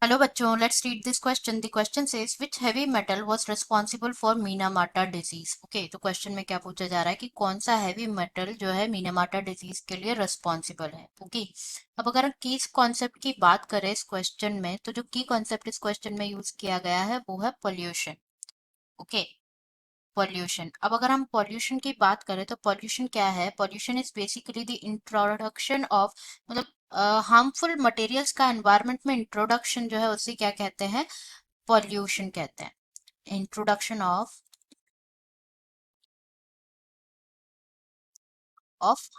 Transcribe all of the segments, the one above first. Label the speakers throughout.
Speaker 1: Hello बच्चों, let's read this question. The question says which heavy metal was responsible for Minamata disease. Okay, तो question में क्या पूछा जा रहा है कि कौन सा हैवी मेटल जो है मीनामाटा डिजीज के लिए रिस्पांसिबल है। ओके, अब अगर हम की कॉन्सेप्ट की बात करें इस क्वेश्चन में, तो जो की कॉन्सेप्ट इस क्वेश्चन में यूज किया गया है वो है पोल्यूशन। Okay, pollution. अब अगर हम पॉल्यूशन की बात करें तो पॉल्यूशन क्या है? Pollution is basically the introduction of, मतलब हार्मफुल मटेरियल्स का एनवायरनमेंट में इंट्रोडक्शन जो है उसे क्या कहते हैं? पॉल्यूशन कहते हैं। Introduction of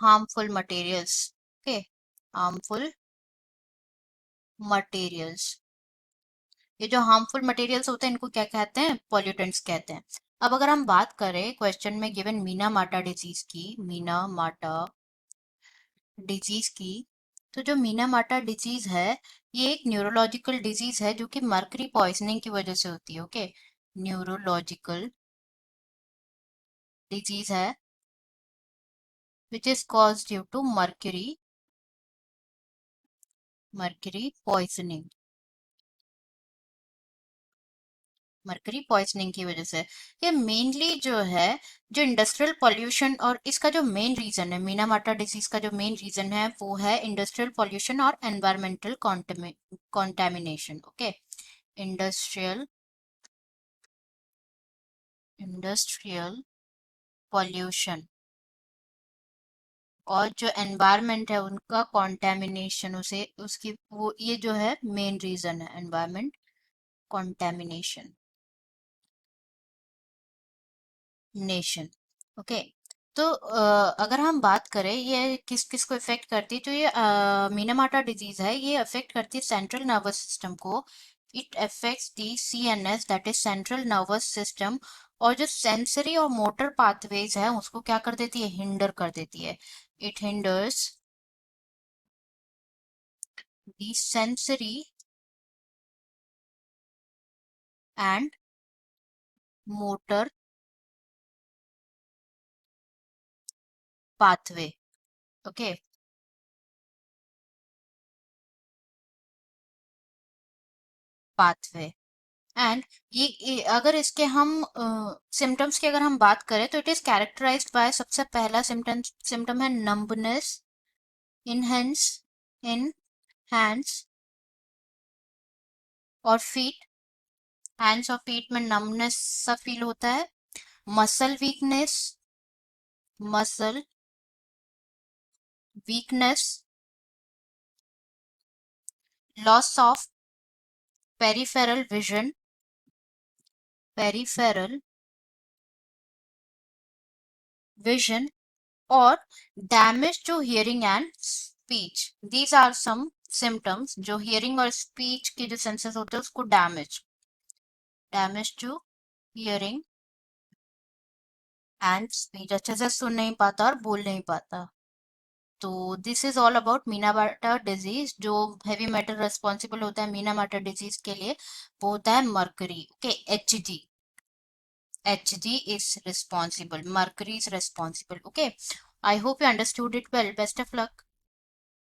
Speaker 1: harmful materials. Okay, harmful materials. ये जो हार्मफुल मटेरियल्स होते हैं इनको क्या कहते हैं? पॉल्यूटेंट्स कहते हैं। अब अगर हम बात करें क्वेश्चन में गिवन मीना माटा डिजीज की, मीना माटा डिजीज की, तो जो मीना माटा डिजीज है ये एक न्यूरोलॉजिकल डिजीज है जो कि मर्करी पॉइजनिंग की वजह से होती है। ओके, न्यूरोलॉजिकल डिजीज है which is cause due to mercury poisoning, mercury poisoning की वजह से। ये मेनली जो है, जो इंडस्ट्रियल पॉल्यूशन, और इसका जो मेन रीजन है मीना माटा डिजीज का जो मेन रीजन है वो है इंडस्ट्रियल पॉल्यूशन और environmental contamination. Okay, industrial industrial pollution और जो एनवायरनमेंट है उनका कॉन्टेमिनेशन, उसे उसकी वो ये जो है मेन रीजन है, एनवायरनमेंट कॉन्टेमिनेशन नेशन। ओके, तो अगर हम बात करें ये किस किस को इफेक्ट करती है, जो ये मीनामाटा डिजीज है ये अफेक्ट करती है सेंट्रल नर्वस सिस्टम को। It affects the CNS, that is central nervous system. और जो सेंसरी और मोटर पाथवेज है उसको क्या कर देती है? हिंडर कर देती है। It hinders the sensory and motor pathway. Okay, pathway. And अगर इसके हम सिम्टम्स की अगर हम बात करें तो इट इज कैरेक्टराइज्ड बाय, सबसे पहला सिम्टम है numbness in hands, in hands और फीट। हैंड्स और फीट में नंबनेस सा फील होता है। Muscle weakness, muscle weakness, loss of peripheral vision, peripheral vision, और damage to hearing and speech. These are some symptoms जो हियरिंग और स्पीच के जो सेंसेस होते हैं उसको damage to hearing and speech, अच्छे से सुन नहीं पाता और बोल नहीं पाता। तो this is all about Meena Marta disease. जो हैवी मेटल रेस्पॉन्सिबल होता है मीना मार्टा डिजीज के लिए वो होता है mercury. Okay, Hg is responsible, mercury is responsible. Okay, I hope you understood it well. Best of luck.